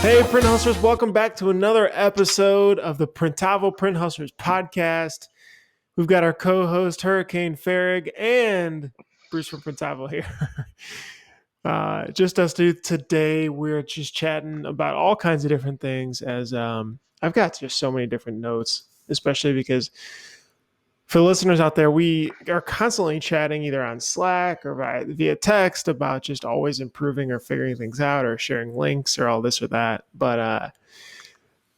Hey, Print Hustlers, welcome back to another episode of the Printavo Print Hustlers podcast. We've got our co-host, Hurricane Farrig, and Bruce from Printavo here. Just us two today. We're just chatting about all kinds of different things as I've got just so many different notes, especially because for the listeners out there, we are constantly chatting either on Slack or via text about just always improving or figuring things out or sharing links or all this or that. But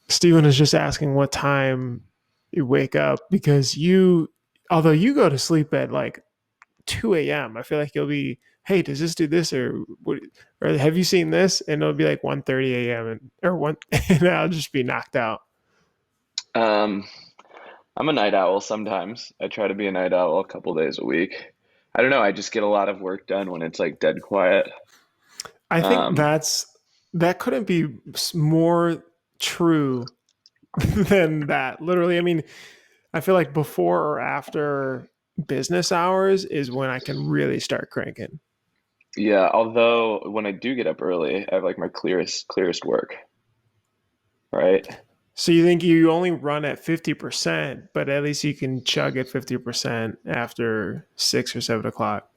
Steven is just asking what time you wake up because although you go to sleep at like 2 a.m., I feel like you'll be, hey, does this do this or have you seen this? And it'll be like 1:30 a.m. and I'll just be knocked out. I'm a night owl sometimes. I try to be a night owl a couple days a week. I don't know. I just get a lot of work done when it's like dead quiet. I think Um, that couldn't be more true than that. Literally, I mean, I feel like before or after business hours is when I can really start cranking. yeah, although when I do get up early, I have like my clearest work, right? So you think you only run at 50%, but at least you can chug at 50% after 6 or 7 o'clock.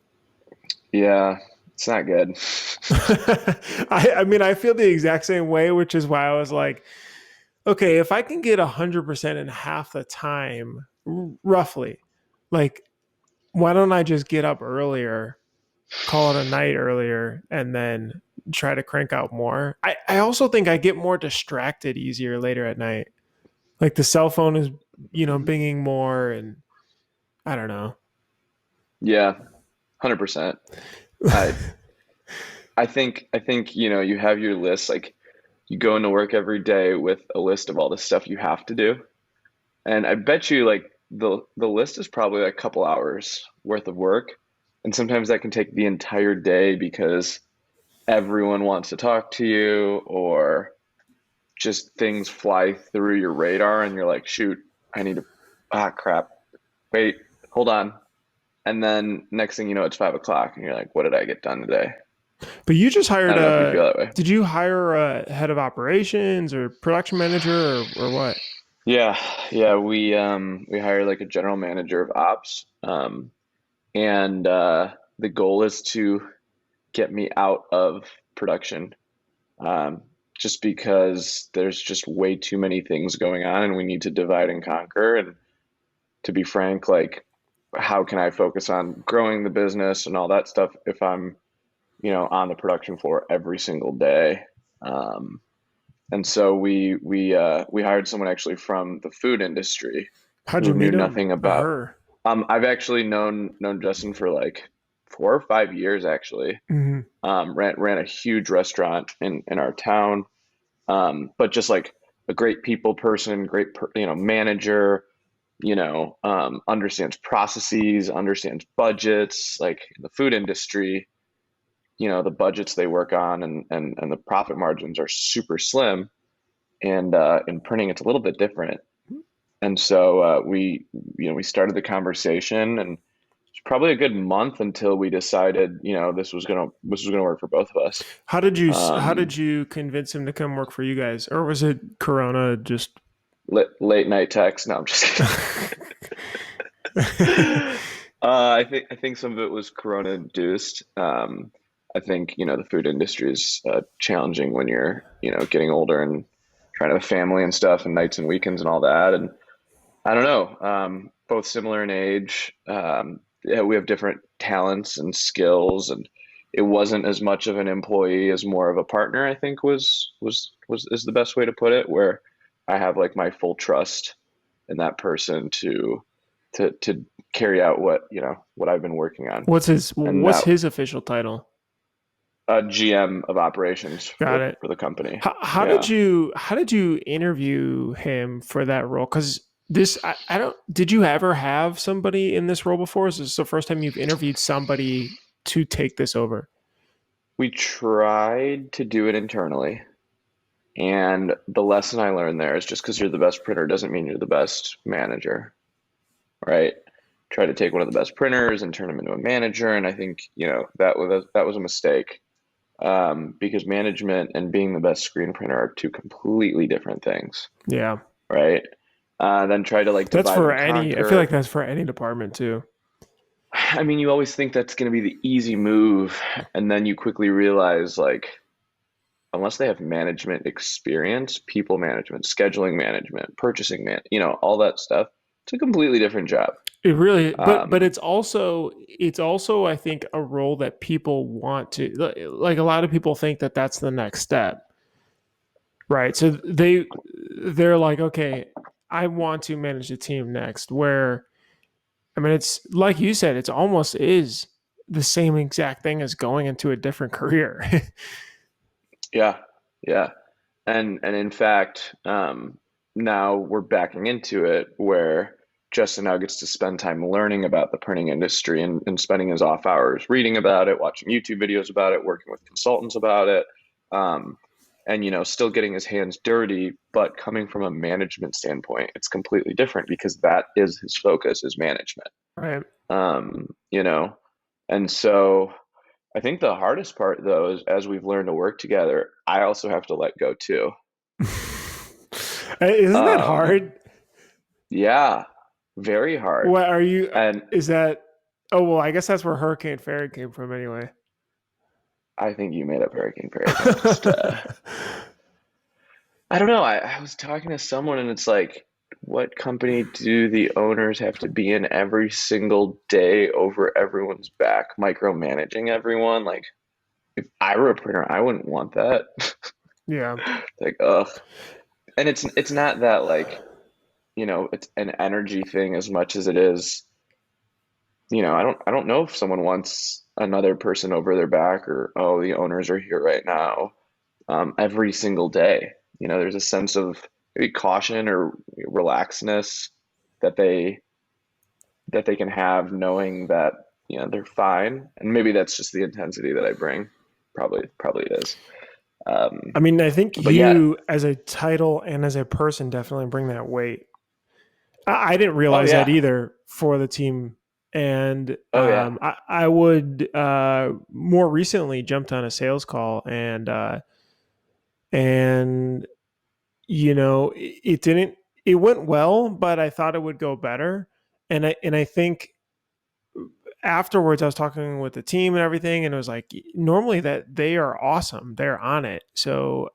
Yeah, it's not good. I mean, I feel the exact same way, which is why I was like, okay, if I can get 100% in half the time, roughly, like, why don't I just get up earlier, call it a night earlier, and then try to crank out more? I also think I get more distracted easier later at night. Like the cell phone is, binging more, and I don't know. Yeah, 100%. I I think you have your list like you go into work every day with a list of all the stuff you have to do. And I bet you like the list is probably like a couple hours worth of work. And sometimes that can take the entire day because everyone wants to talk to you or just things fly through your radar and you're like, shoot, I need to, crap, wait, hold on. And then next thing you know, it's 5 o'clock and you're like, what did I get done today? But you just I hired don't know if you feel that way. did you hire a head of operations or production manager or what? Yeah, yeah, we hired like a general manager of ops. And the goal is to get me out of production, um, just because there's just way too many things going on and we need to divide and conquer. And to be frank, like, how can I focus on growing the business and all that stuff if I'm, on the production floor every single day? Um, and so we hired someone actually from the food industry How'd you who knew meet him nothing or about. her? I've actually known Justin for like 4 or 5 years actually. Hmm. Ran a huge restaurant in our town, but just like a great people person, manager, understands processes, understands budgets. Like in the food industry, the budgets they work on and the profit margins are super slim. And in printing, it's a little bit different. And so we started the conversation, and it's probably a good month until we decided, this was gonna work for both of us. How Um, did you convince him to come work for you guys? Or was it Corona just late night text. No, I'm just kidding. I think some of it was Corona induced. I think the food industry is challenging when you're getting older and trying to have a family and stuff, and nights and weekends and all that. And I don't know. Both similar in age. Yeah, we have different talents and skills, and it wasn't as much of an employee as more of a partner. I think was is the best way to put it. Where I have like my full trust in that person to carry out what I've been working on, and what's now his official title? GM of operations for Got the it. for the company. How did Yeah. you interview him for that role? Because I don't did you ever have somebody in this role before? Is this the first time you've interviewed somebody to take this over? We tried to do it internally. And the lesson I learned there is just because you're the best printer doesn't mean you're the best manager, right? Try to take one of the best printers and turn him into a manager, and I think that was a mistake. because management and being the best screen printer are two completely different things, Yeah. right? Then try to like That's divide for and any, I feel like conquer. that's for any department too. I mean, you always think that's going to be the easy move, and then you quickly realize like unless they have management experience, people management, scheduling management, purchasing man, all that stuff, it's a completely different job. It really, but Um, it's also I think a role that people want to, like a lot of people think that that's the next step, right? So they're like, okay, I want to manage the team next. Where I mean, it's like you said, it's almost is the same exact thing as going into a different career. yeah, yeah. And in fact, now we're backing into it where Justin now gets to spend time learning about the printing industry and spending his off hours reading about it, watching YouTube videos about it, working with consultants about it, um, and still getting his hands dirty, but coming from a management standpoint, it's completely different because that is his focus is management. Right. Um, you know, and so I think the hardest part though is as we've learned to work together, I also have to let go too. Isn't that Um, hard? yeah, very hard. What are you? And Is that? Oh well, I guess that's where Hurricane Fairy came from, anyway. I think you made up Hurricane Fairy. I'm just, I don't know. I was talking to someone and it's like, what company do the owners have to be in every single day over everyone's back, micromanaging everyone? Like, if I were a printer, I wouldn't want that. Yeah. Like, ugh. And it's not that like, it's an energy thing as much as it is I don't know if someone wants another person over their back or oh the owners are here right now every single day. There's a sense of maybe caution or relaxedness that they can have knowing that they're fine, and maybe that's just the intensity that I bring. Probably it is. Um, I mean, I think but yeah, you, as a title and as a person, definitely bring that weight. I didn't oh realize that yeah, either for the team, and oh yeah, I would more recently jumped on a sales call, and it didn't. It went well, but I thought it would go better, and I think afterwards I was talking with the team and everything, and it was like normally that they are awesome, they're on it. So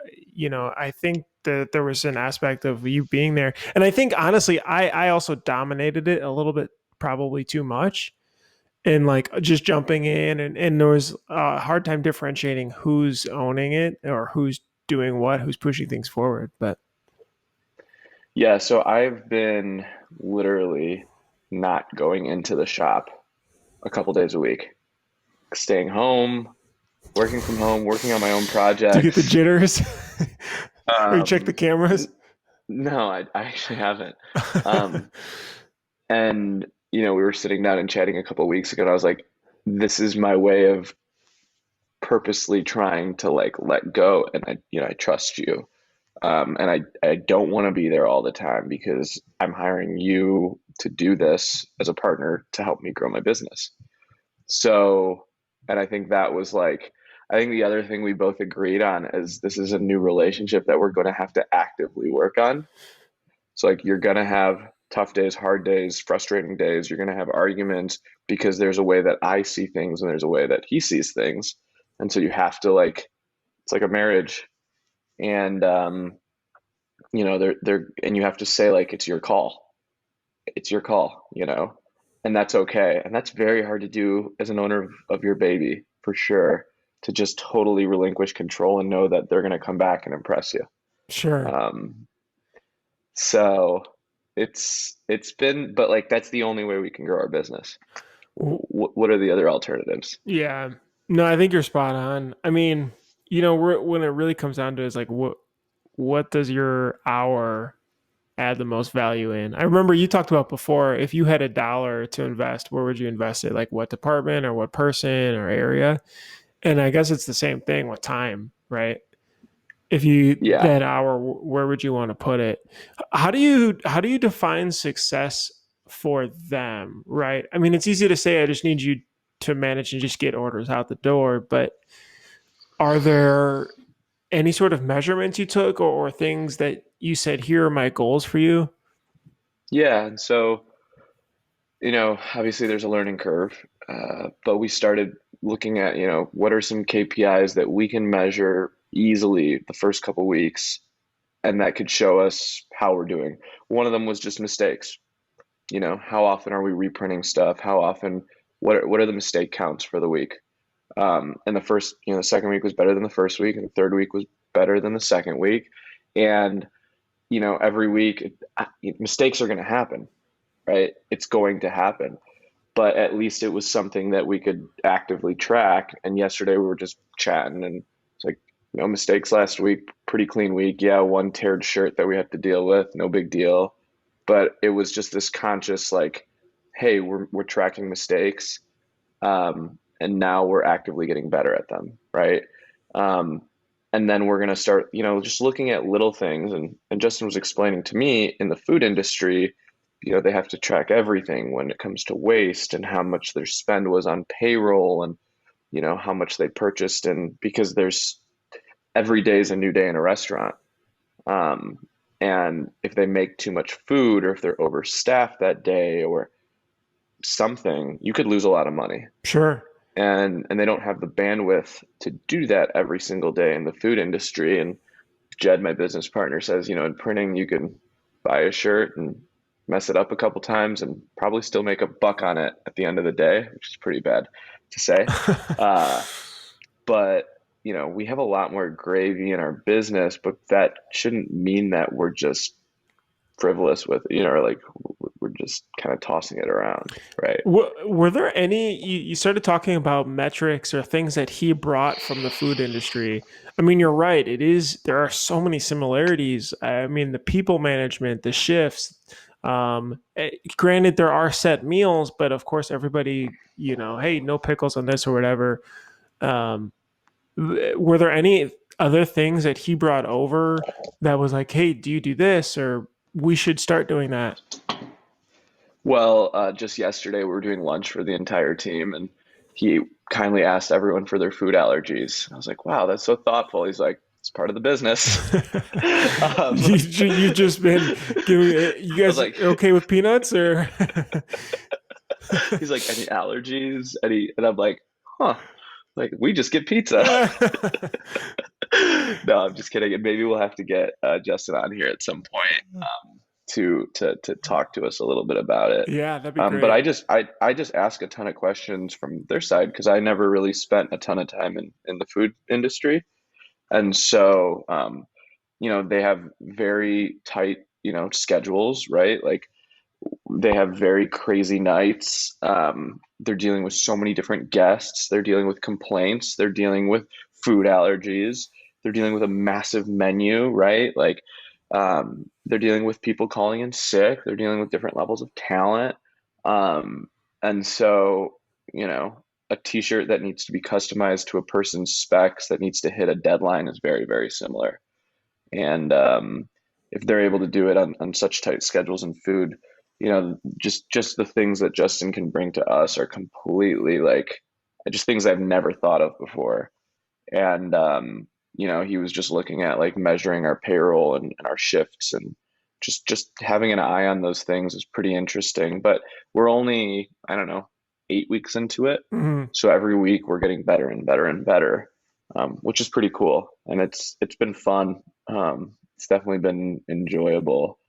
I think that there was an aspect of you being there, and I think honestly I also dominated it a little bit, probably too much, and like just jumping in, and there was a hard time differentiating who's owning it or who's doing what, who's pushing things forward. But yeah. So I've been literally not going into the shop a couple days a week, staying home, working from home, working on my own do you get the projects. jitters? Or you check the Um, cameras? n- no, I actually haven't. Um, and we were sitting down and chatting a couple of weeks ago, and I was like, "This is my way of purposely trying to like let go, and I trust you, and I don't want to be there all the time because I'm hiring you to do this as a partner to help me grow my business." So, and I think that was like, I think the other thing we both agreed on is this is a new relationship that we're going to have to actively work on. So, like, you're going to have tough days, hard days, frustrating days. You're going to have arguments because there's a way that I see things and there's a way that he sees things. And so you have to, like, it's like a marriage. And, and you have to say, like, it's your call. It's your call, and that's okay. And that's very hard to do as an owner of your baby, for sure, to just totally relinquish control and know that they're going to come back and impress you. Sure. Um, so it's been, but like that's the only way we can grow our business. What are the other alternatives? Yeah. No, I think you're spot on. I mean, when it really comes down to it, is like what does your hour add the most value in? I remember you talked about before, if you had $1 to invest, where would you invest it? Like what department or what person or area? And I guess it's the same thing with time, right? If you Yeah. that hour, where would you want to put it? How do you define success for them, right? I mean, it's easy to say I just need you to manage and just get orders out the door, but Are there any sort of measurements you took, or things that you said, here are my goals for you? Yeah, and so, obviously there's a learning curve, but we started looking at, what are some KPIs that we can measure easily the first couple weeks, and that could show us how we're doing. One of them was just mistakes. How often are we reprinting stuff? How often, what are the mistake counts for the week? And the second week was better than the first week, and the third week was better than the second week. And, every week, mistakes are going to happen, right? It's going to happen. But at least it was something that we could actively track. And yesterday we were just chatting, and it's like, no mistakes last week, pretty clean week. Yeah, one teared shirt that we have to deal with, no big deal. But it was just this conscious, like, hey, we're tracking mistakes, and now we're actively getting better at them, right? Um, and then we're going to start, just looking at little things. And Justin was explaining to me, in the food industry, they have to track everything when it comes to waste, and how much their spend was on payroll, and how much they purchased, and because there's every day is a new day in a restaurant. Um, and if they make too much food, or if they're overstaffed that day, or something, you could lose a lot of money. Sure. And they don't have the bandwidth to do that every single day in the food industry. And Jed, my business partner, says, in printing, you can buy a shirt and mess it up a couple times and probably still make a buck on it at the end of the day, which is pretty bad to say. Uh, but we have a lot more gravy in our business, but that shouldn't mean that we're just frivolous with, or like we're just kind of tossing it around, right? Were there any, you started talking about metrics or things that he brought from the food industry? I mean, you're right. There are so many similarities. I mean, the people management, the shifts. Granted, there are set meals, but of course, everybody, hey, no pickles on this or whatever. Um, were there any other things that he brought over that was like, hey, do you do this? Or we should start doing that? Well, just yesterday we were doing lunch for the entire team, and he kindly asked everyone for their food allergies. I was like, wow, that's so thoughtful. He's like, it's part of the business. um, You've just been giving it. You I was guys like, are okay with peanuts or? he's like, any allergies? And I'm like, huh, like we just get pizza. Yeah, No, I'm just kidding. And maybe we'll have to get Justin on here at some point, to talk to us a little bit about it. that'd be But great. I just ask a ton of questions from their side, because I never really spent a ton of time in the food industry. And so, they have very tight, schedules, right? Like, they have very crazy nights. They're dealing with so many different guests. They're dealing with complaints. They're dealing with food allergies. They're dealing with a massive menu, right? Like, they're dealing with people calling in sick. They're dealing with different levels of talent. Um, and so, a t-shirt that needs to be customized to a person's specs, that needs to hit a deadline, is very, very similar. And if they're able to do it on such tight schedules in food, just the things that Justin can bring to us are completely, like, just things I've never thought of before. And he was just looking at, like, measuring our payroll and our shifts, and just having an eye on those things is pretty interesting. But we're only, I don't know, 8 weeks into it, Mhm. so every week we're getting better and better and better, which is pretty cool, and it's been fun. It's definitely been enjoyable,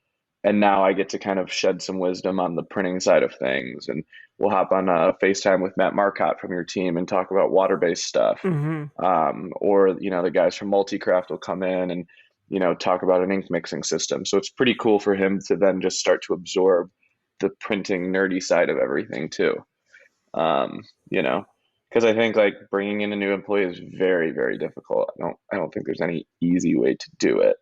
and now I get to kind of shed some wisdom on the printing side of things, and we'll hop on a FaceTime with Matt Marcotte from your team and talk about water-based stuff. Mhm. Or the guys from Multicraft will come in and talk about an ink mixing system. So it's pretty cool for him to then just start to absorb the printing nerdy side of everything too. Um, you know, because I think, like, bringing in a new employee is very, very difficult. I don't think there's any easy way to do it.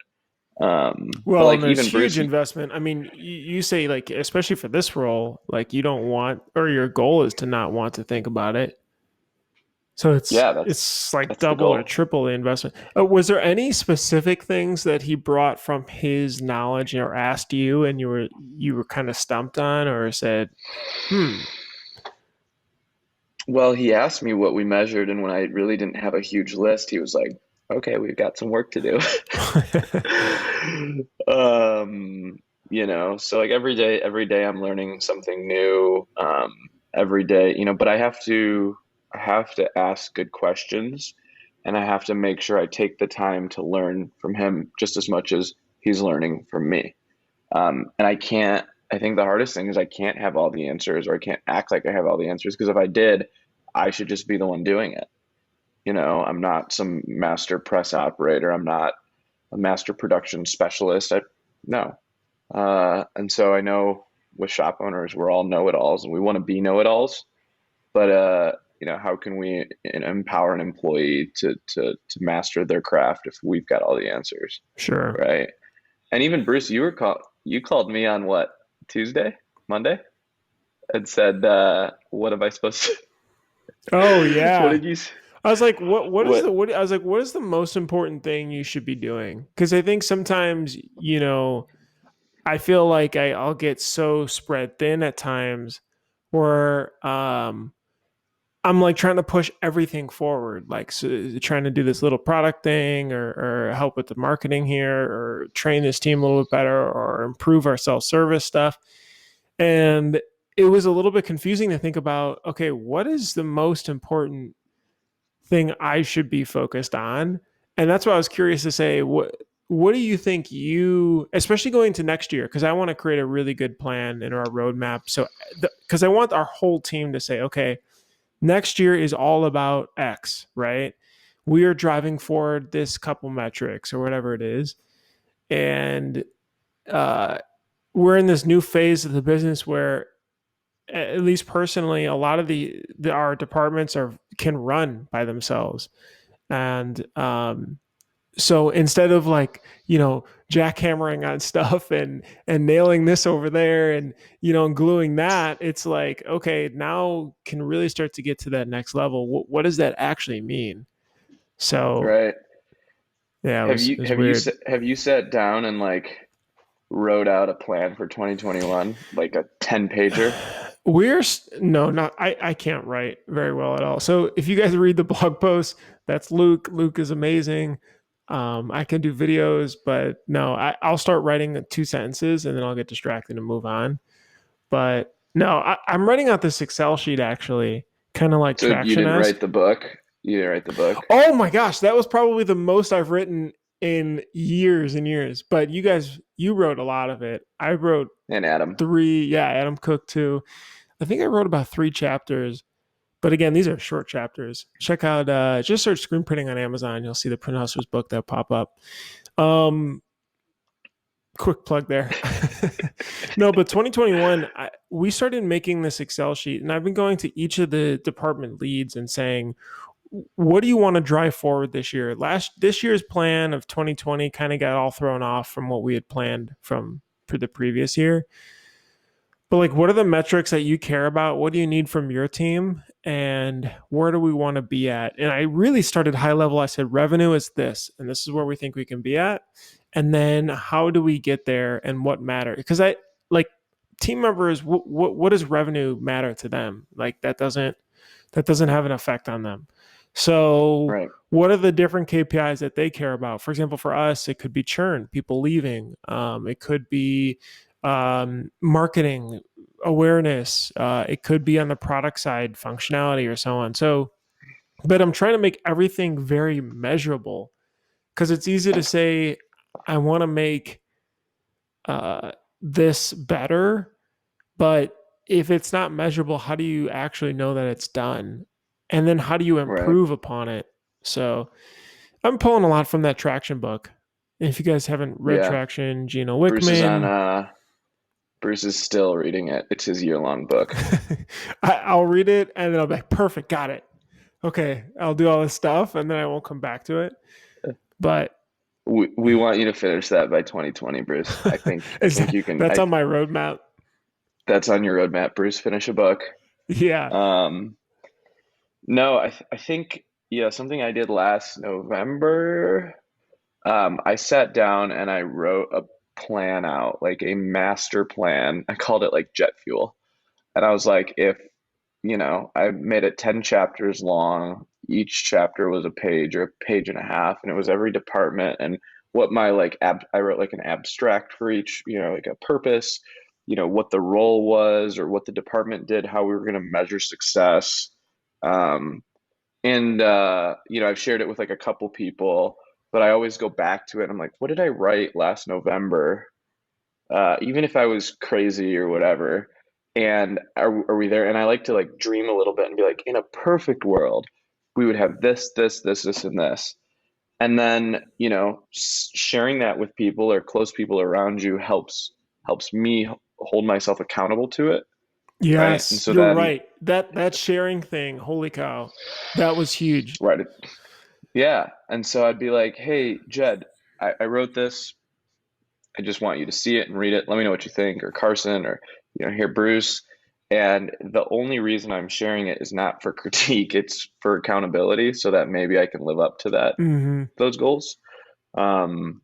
But, Well, like, and there's even Bruce, huge investment. I mean, you say, like, especially for this role, like, you don't want, or your goal is to not want to think about it. So it's yeah, it's like that's the double or goal. triple the investment. Was there any specific things that he brought from his knowledge or asked you, and you were kind of stumped on, or said, "Hmm, Well, he asked me what we measured, and when I really didn't have a huge list, he was like, "Okay, we've got some work to do." Um, so like every day I'm learning something new. Every day, but I have to ask good questions, and I have to make sure I take the time to learn from him just as much as he's learning from me. And I think the hardest thing is I can't have all the answers, or I can't act like I have all the answers, because if I did, I should just be the one doing it. I'm not some master press operator. I'm not a master production specialist. No. And so I know with shop owners, we're all know-it-alls and we want to be know-it-alls, but how can we empower an employee to master their craft if we've got all the answers, Sure. right? And even Bruce, you called me on what, Tuesday, Monday, and said, "What am I supposed to? Oh What yeah. did you? I was like, what is What?" the what I was like, what is the most important thing you should be doing? Because I think sometimes, I feel like I'll get so spread thin at times where I'm like trying to push everything forward, like so, trying to do this little product thing or help with the marketing here or train this team a little bit better or improve our self service stuff. And it was a little bit confusing to think about, okay, what is the most important thing I should be focused on? And that's why I was curious to say, what do you think especially going to next year, because I want to create a really good plan in our roadmap. So, because I want our whole team to say, okay, next year is all about X, right? We are driving forward this couple metrics or whatever it is, and uh, we're in this new phase of the business where, at least personally, a lot of our departments can run by themselves, and so instead of like jackhammering on stuff and nailing this over there and and gluing that, it's like, okay, now can really start to get to that next level. What does that actually mean? So Right. yeah, Have it you was have you weird. s- have you sat down and like wrote out a plan for 2021, like a 10 pager? We're no, not I can't write very well at all. So if you guys read the blog post, that's Luke. Luke is amazing. I can do videos, but no, I'll start writing two sentences and then I'll get distracted and move on. But no, I'm writing out this Excel sheet actually, kind of like So you Traction didn't write esque. the book? You didn't write the book? Oh my gosh, that was probably the most I've written in years and years. But you wrote a lot of it. I wrote And Adam. three. Yeah, Adam Cook too. I think I wrote about three chapters. But again, these are short chapters. Check out, just search screen printing on Amazon. You'll see the Print Hustlers book that pop up. Um, quick plug there. No, but 2021, we started making this Excel sheet, and I've been going to each of the department leads and saying, what do you want to drive forward this year? This year's plan of 2020 kind of got all thrown off from what we had planned from for the previous year. But like, what are the metrics that you care about? What do you need from your team? And where do we want to be at? And I really started high level. I said, revenue is this, and this is where we think we can be at. And then how do we get there and what matter? Because I like team members, what does revenue matter to them? Like that doesn't have an effect on them. So Right. what are the different KPIs that they care about? For example, for us, it could be churn, people leaving. It could be marketing awareness. It could be on the product side, functionality, or so on. So, but I'm trying to make everything very measurable because it's easy to say, I want to make uh, this better, but if it's not measurable, how do you actually know that it's done? And then how do you Right. improve upon it? So I'm pulling a lot from that Traction book. If you guys haven't read Yeah. Traction, Gino Bruce is on Wickman, Bruce is still reading it. It's his year-long book. I'll read it and then I'll be like, perfect, got it. Okay, I'll do all this stuff and then I won't come back to it. But We want you to finish that by 2020, Bruce. I is think you can. that's on my roadmap. That's on your roadmap, Bruce. Finish a book. Yeah. Um, no, I think, yeah, something I did last November. I sat down and I wrote a plan out, like a master plan. I called it like jet fuel. And I was like, if I made it 10 chapters long. Each chapter was a page or a page and a half, and it was every department and what my I wrote like an abstract for each, like a purpose, what the role was or what the department did, how we were going to measure success. Um, and I've shared it with like a couple people, but I always go back to it. I'm like, what did I write last November? Even if I was crazy or whatever. And are we there? And I like to like dream a little bit and be like, in a perfect world, we would have this, and this. And then, sharing that with people or close people around you helps me hold myself accountable to it, right? And Yes, so you're then, right. That sharing thing, holy cow, that was huge. right, yeah. And so I'd be like, hey, Jed, I wrote this. I just want you to see it and read it. Let me know what you think, or Carson, or here Bruce. And the only reason I'm sharing it is not for critique; it's for accountability, so that maybe I can live up to Hmm. those goals. Um,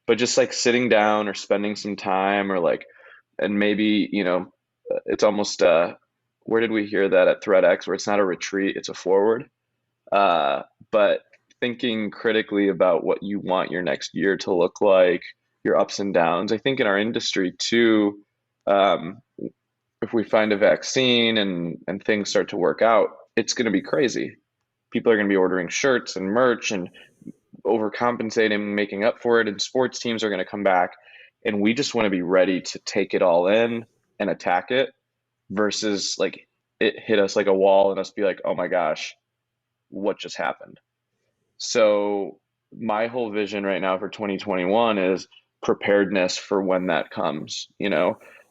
but just like sitting down or spending some time, or like, and maybe it's almost where did we hear that at ThreadX, where it's not a retreat, it's a forward. But thinking critically about what you want your next year to look like, your ups and downs. I think in our industry too, um, if we find a vaccine and things start to work out, it's going to be crazy. People are going to be ordering shirts and merch and overcompensating, making up for it, and sports teams are going to come back. And we just want to be ready to take it all in and attack it versus like it hit us like a wall and us be like, oh my gosh, what just happened? So my whole vision right now for 2021 is preparedness for when that comes.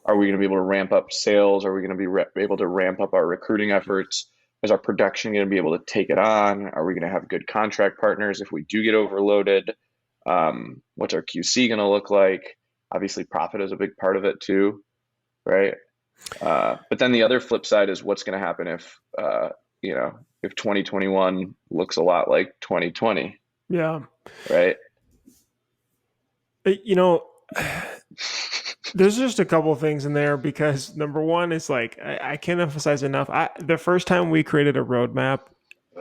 Are we going to be able to ramp up sales? Are we going to be able to ramp up our recruiting efforts? Is our production going to be able to take it on? Are we going to have good contract partners if we do get overloaded? What's our QC going to look like? Obviously, profit is a big part of it too, right? But then the other flip side is what's going to happen if 2021 looks a lot like 2020, Yeah. right? You know, there's just a couple of things in there because number one is like I can't emphasize enough. The first time we created a roadmap,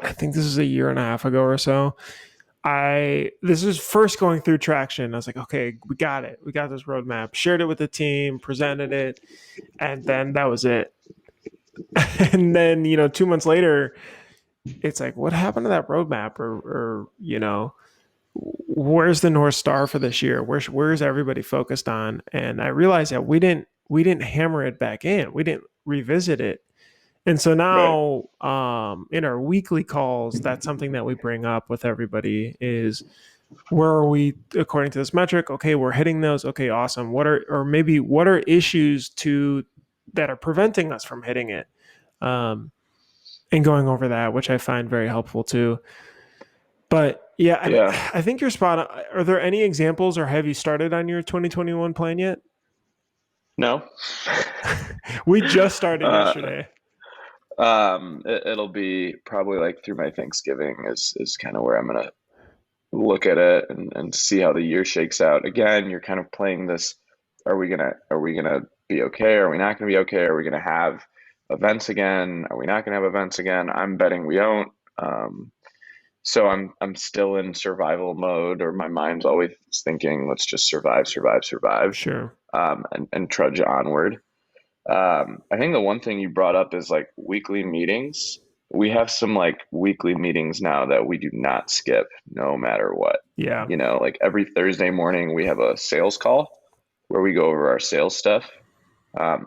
I think this is a year and a half ago or so. I this is first going through traction. I was like, okay, we got it. We got this roadmap. Shared it with the team, presented it, and then that was it. And then 2 months later, it's like, what happened to that roadmap? Or where's the North Star for this year? Where's everybody focused on? And I realized that we didn't hammer it back in. We didn't revisit it. And so Right. now, in our weekly calls, that's something that we bring up with everybody is where are we according to this metric? Okay, we're hitting those. Okay, awesome. What are issues that are preventing us from hitting it? Um, and going over that, which I find very helpful too. But yeah, and Yeah. I think you're spot on. Are there any examples, or have you started on your 2021 plan yet? No. We just started uh, yesterday. it'll be probably like through my Thanksgiving is kind of where I'm gonna look at it and see how the year shakes out. Again, you're kind of playing this, are we gonna be okay? Are we not gonna be okay? Are we gonna have events again? Are we not gonna have events again? I'm betting we don't. So I'm still in survival mode, or my mind's always thinking, let's just survive, survive, survive, Sure. and trudge onward. I think the one thing you brought up is like weekly meetings. We have some like weekly meetings now that we do not skip no matter what. Yeah. Like every Thursday morning, we have a sales call where we go over our sales stuff.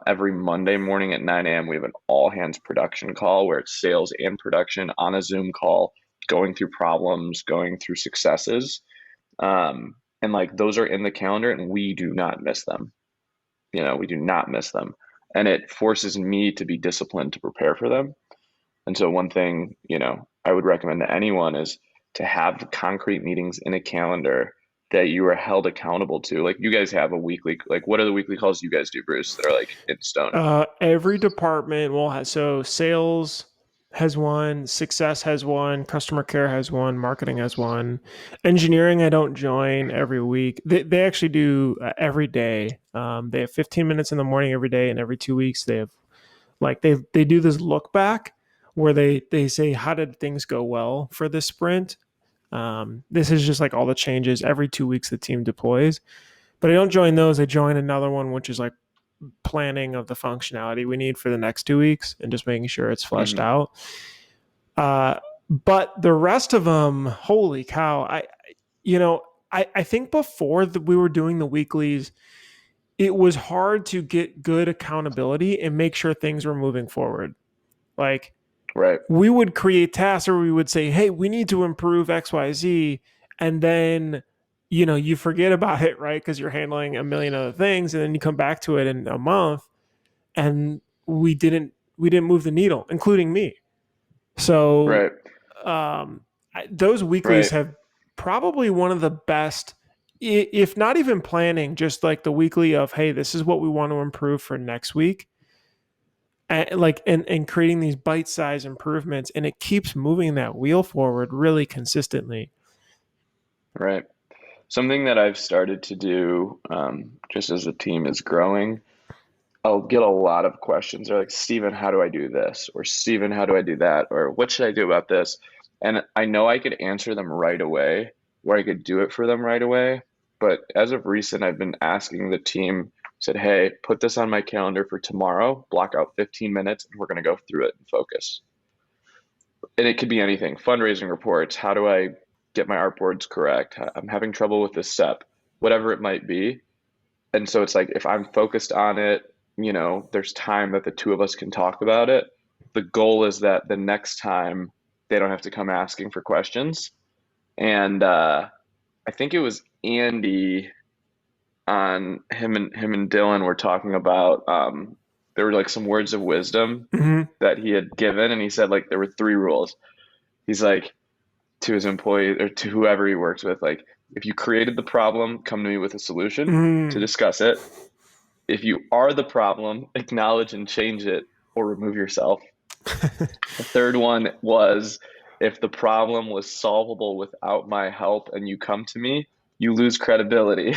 Every Monday morning at 9 a.m., we have an all hands production call where it's sales and production on a Zoom call, going through problems, going through successes. And like those are in the calendar and we do not miss them. We do not miss them. And it forces me to be disciplined to prepare for them. And so one thing, I would recommend to anyone is to have concrete meetings in a calendar that you are held accountable to. Like you guys have a weekly, like what are the weekly calls you guys do, Bruce, that are like in stone? Every department will have, so sales has one, success has one, customer care has one, marketing has one, engineering I don't join every week. They actually do every day. They have 15 minutes in the morning every day, and every 2 weeks they have Like they do this look back where they say, how did things go well for this sprint? This is just like all the changes every 2 weeks the team deploys. But I don't join those. I join another one, which is like planning of the functionality we need for the next 2 weeks and just making sure it's fleshed Hmm. out. Uh, but the rest of them, holy cow! You know, I think before we were doing the weeklies, it was hard to get good accountability and make sure things were moving forward. Like Right. we would create tasks or we would say, hey, we need to improve XYZ. And then, you forget about it, right? Because you're handling a million other things. And then you come back to it in a month and we didn't move the needle, including me. So Right. those weeklies Right. have probably one of the best, if not even planning, just like the weekly of, hey, this is what we want to improve for next week. And creating these bite-sized improvements, and it keeps moving that wheel forward really consistently. Right. Something that I've started to do, just as the team is growing, I'll get a lot of questions. They're like, Steven, how do I do this? Or Steven, how do I do that? Or what should I do about this? And I know I could answer them right away, or I could do it for them right away. But as of recent, I've been asking the team, said, hey, put this on my calendar for tomorrow, block out 15 minutes, and we're going to go through it and focus. And it could be anything, fundraising reports. How do I get my artboards correct? I'm having trouble with this SEP, whatever it might be. And so it's like if I'm focused on it, there's time that the two of us can talk about it. The goal is that the next time they don't have to come asking for questions. And I think it was Andy on him and Dylan were talking about there were like some words of wisdom Mm-hmm. that he had given, and he said like there were three rules. He's like to his employee or to whoever he works with, like if you created the problem, come to me with a solution to Mm. discuss it. If you are the problem, acknowledge and change it or remove yourself. The third one was if the problem was solvable without my help and you come to me, you lose credibility.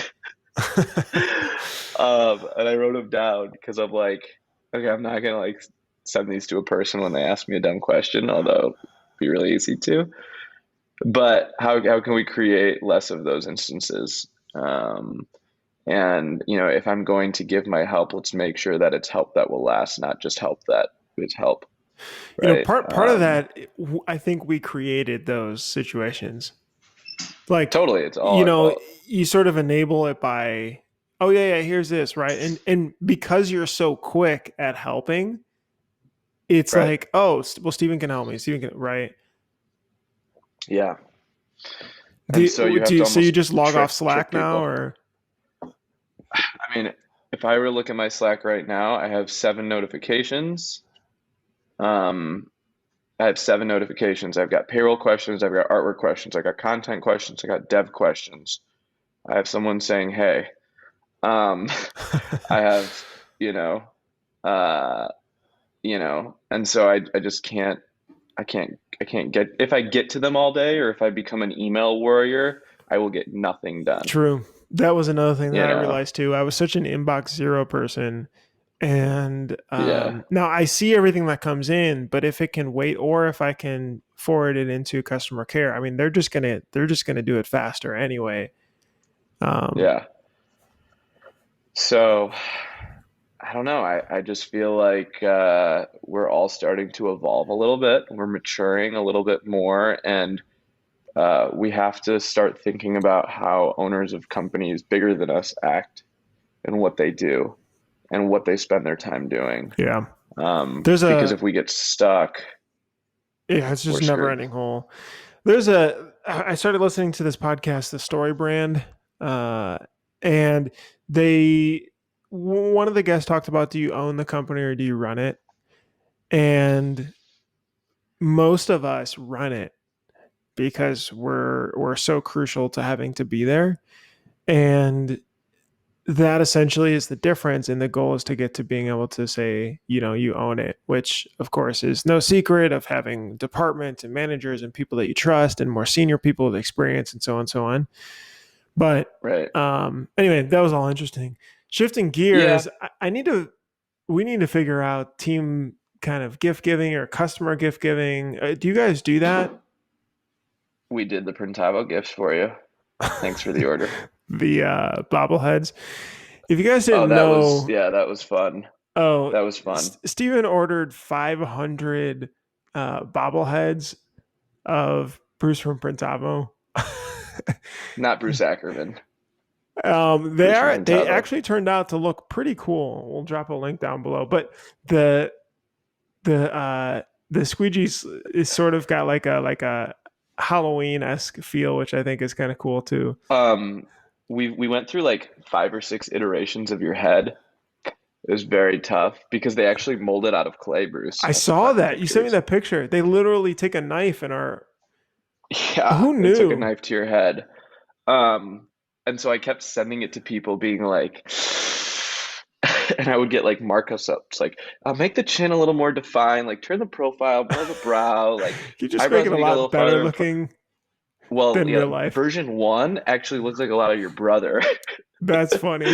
And I wrote them down because I'm like, okay, I'm not gonna like send these to a person when they ask me a dumb question, although it'd be really easy to. But how can we create less of those instances? And if I'm going to give my help, let's make sure that it's help that will last, not just help that is help, right? Part of that, I think we created those situations. Like, Totally, it's all you our know, fault, you sort of enable it by, oh yeah, here's this, right? And because you're so quick at helping, it's right? like, oh, well, Steven can help me. Steven can, right? Yeah, and so you have to So you almost just log off trick Slack now, people. or I mean, if I were to look at my Slack right now, I have 7 notifications. Um, I have 7 notifications. I've got payroll questions, I've got artwork questions, I got content questions, I got dev questions. I have someone saying, "Hey." Um, I have, you know, uh, and so I just I can't get if I get to them all day or if I become an email warrior, I will get nothing done. true. That was another thing that You I know, realized too. I was such an inbox zero person. And yeah, now I see everything that comes in, but if it can wait or if I can forward it into customer care, I mean, they're just gonna do it faster anyway. Um, yeah. So I don't know. I just feel like we're all starting to evolve a little bit. We're maturing a little bit more, and we have to start thinking about how owners of companies bigger than us act and what they do and what they spend their time doing. yeah, there's Because a if we get stuck, yeah, it's just we're a never screwed. ending hole. I started listening to this podcast, The Story Brand, uh, and they one of the guests talked about, do you own the company or do you run it? And most of us run it because we're so crucial to having to be there, and that essentially is the difference, and the goal is to get to being able to say, you own it, which of course is no secret of having departments and managers and people that you trust and more senior people with experience and so on and so on. But Right. anyway, that was all interesting. Shifting Yeah. gears, I need to we need to figure out team kind of gift giving or customer gift giving. Do you guys do that? We did the Printavo gifts for you. Thanks for the order. The bobbleheads. If you guys Oh, didn't know, that was fun. oh, That was fun. Steven ordered 500 bobbleheads of Bruce from Printavo. Not Bruce Ackerman. They Bruce from are. They Printavo. actually turned out to look pretty cool. We'll drop a link down below. But the the squeegees is sort of got like a Halloween esque feel, which I think is kind of cool too. Um, we went through like 5 or 6 iterations of your head. It was very tough because they actually molded out of clay, Bruce. I I have to saw find the that you sent me pictures. that picture. They literally take a knife and are. Yeah, Who they took a knew? knife to your head. Um, and so I kept sending it to people being like, and I would get like markups up. It's like, make the chin a little more defined, like turn the profile more of a brow, like You just make eyebrows it a need to go a lot little better farther in front. looking Well, than yeah, real life. version one actually looks like a lot of your brother. That's funny.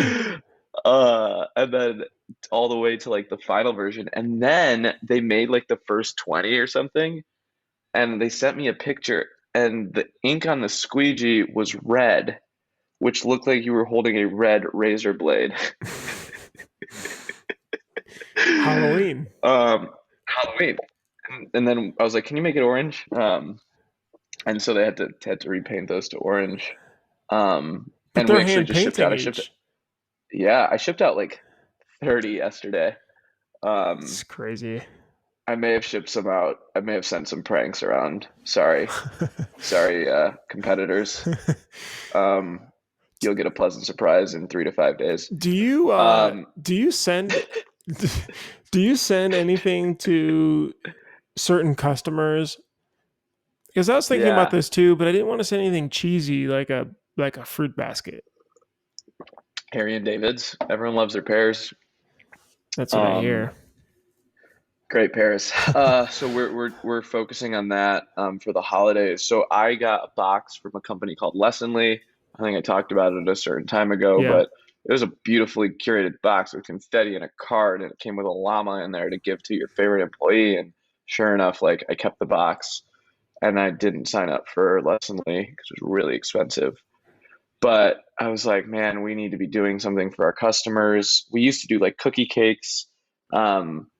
And then all the way to like the final version. And then they made like the first 20 or something, and they sent me a picture, and the ink on the squeegee was red, which looked like you were holding a red razor blade. Halloween. Halloween. And then I was like, "Can you make it orange?" And so they had to repaint those to orange. But And we they're actually hand just shipped out. painting each. Yeah, I shipped out like 30 yesterday. Um, It's crazy. I may have shipped some out. I may have sent some pranks around. Sorry, sorry, competitors. Um, you'll get a pleasant surprise in 3 to 5 days. do you Um, do you send do you send anything to certain customers? Because I was thinking about yeah, this too, but I didn't want to send anything cheesy like a fruit basket. Harry and David's. Everyone loves their pears. That's what I Um, hear. Great Paris. So we're focusing on that for the holidays. So I got a box from a company called Lessonly. I think I talked about it a certain time ago, Yeah. but it was a beautifully curated box with confetti and a card, and it came with a llama in there to give to your favorite employee. And sure enough, like I kept the box, and I didn't sign up for Lessonly because it was really expensive. But I was like, man, we need to be doing something for our customers. We used to do like cookie cakes. Um,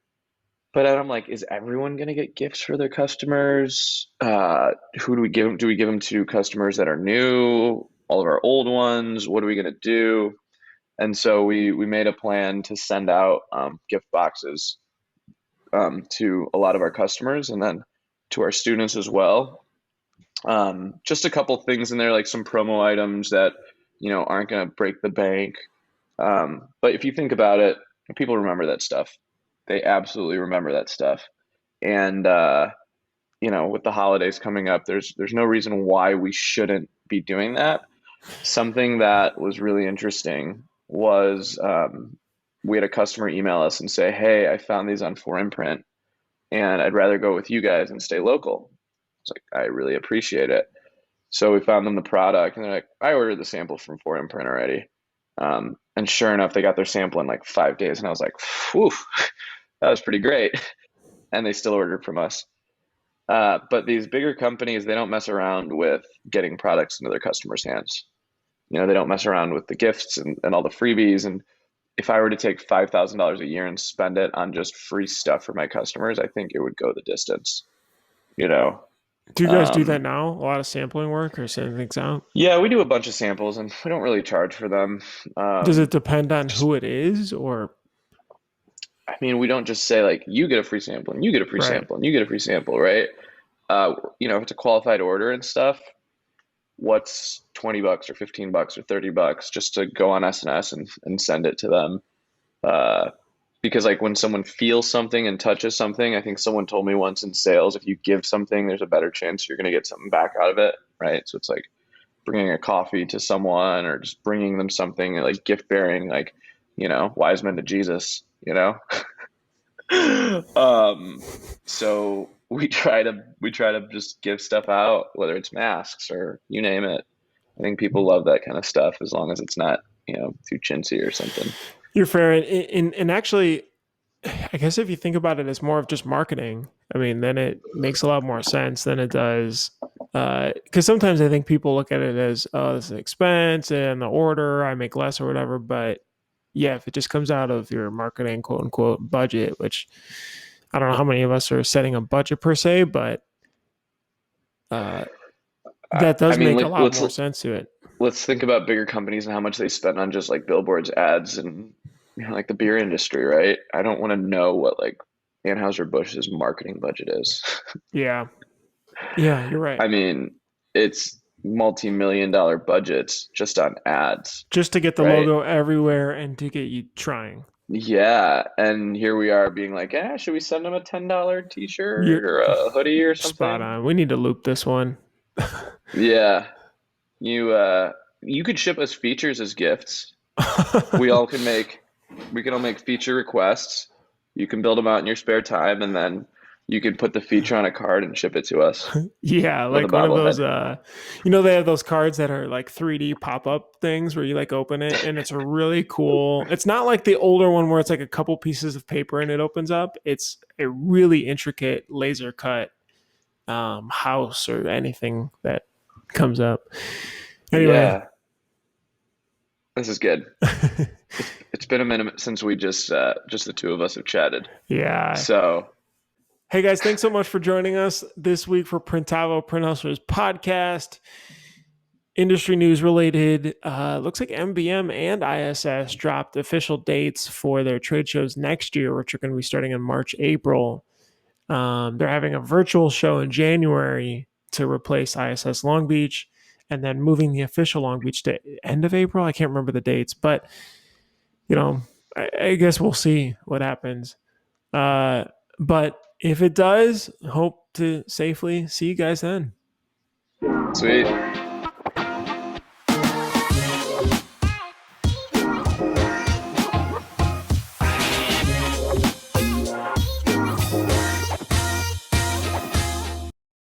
but I'm like, is everyone going to get gifts for their customers? Who do we give them? Do we give them to customers that are new? All of our old ones? What are we going to do? And so we made a plan to send out gift boxes to a lot of our customers and then to our students as well. Just a couple things in there, like some promo items that aren't going to break the bank. But if you think about it, people remember that stuff. They absolutely remember that stuff. And with the holidays coming up, there's no reason why we shouldn't be doing that. Something that was really interesting was we had a customer email us and say, "Hey, I found these on 4imprint, and I'd rather go with you guys and stay local." It's like, I really appreciate it. So we found them the product, and they're like, "I ordered the sample from 4imprint already." And sure enough, they got their sample in like 5 days, and I was like, "Whew, that was pretty great." And they still ordered from us. But these bigger companies, they don't mess around with getting products into their customers' hands. They don't mess around with the gifts and all the freebies. And if I were to take $5,000 a year and spend it on just free stuff for my customers, I think it would go the distance. You know, Do you guys do that um, now? A lot of sampling work or sending things out? yeah, we do a bunch of samples and we don't really charge for them. Does it Um, depend on just, who it is or I mean, we don't just say like, you get a free sample and you get a free right? sample and you get a free sample, right? If it's a qualified order and stuff, what's $20 or $15 or $30 just to go on SNS and send it to them. Uh, because like when someone feels something and touches something, I think someone told me once in sales, if you give something, there's a better chance you're going to get something back out of it, right? So it's like bringing a coffee to someone or just bringing them something like gift bearing, like wise men to Jesus. um, so we try to just give stuff out, whether it's masks or you name it. I think people love that kind of stuff as long as it's not too chintzy or something. You're fair, and actually, I guess if you think about it as more of just marketing, I mean, then it makes a lot more sense than it does. Because sometimes I think people look at it as, oh, this is an expense and the order, I make less or whatever. But yeah, if it just comes out of your marketing quote unquote budget, which I don't know how many of us are setting a budget per se, but uh, that I does mean, make a lot more sense to it. let's think about bigger companies and how much they spend on just like billboards, ads, and like the beer industry, right? I don't want to know what like Anheuser-Busch's marketing budget is. Yeah. Yeah, you're right. I mean, it's multi-million dollar budgets just on ads, Just to get the right? logo everywhere and to get you trying. Yeah, and here we are being like, should we send them a $10 You're t-shirt or a hoodie or spot something? on. We need to loop this one. Yeah, you could ship us features as gifts. We all can make we can all make feature requests. You can build them out in your spare time, and then you can put the feature on a card and ship it to us Yeah, with a like one of those bobblehead. they have those cards that are like 3D pop-up things where you like open it and it's a really cool. It's not like the older one where it's like a couple pieces of paper and it opens up. It's a really intricate laser cut house or anything that comes up. Anyway, Yeah, this is good. It's been a minute since we just the two of us have chatted. yeah. So Hey guys, thanks so much for joining us this week for Printavo Print Hustlers podcast. Industry news related. Looks like MBM and ISS dropped official dates for their trade shows next year, which are going to be starting in March, April. They're having a virtual show in January to replace ISS Long Beach, and then moving the official Long Beach to end of April. I can't remember the dates, but you know, I guess we'll see what happens. Uh, but if it does, hope to safely see you guys then. sweet.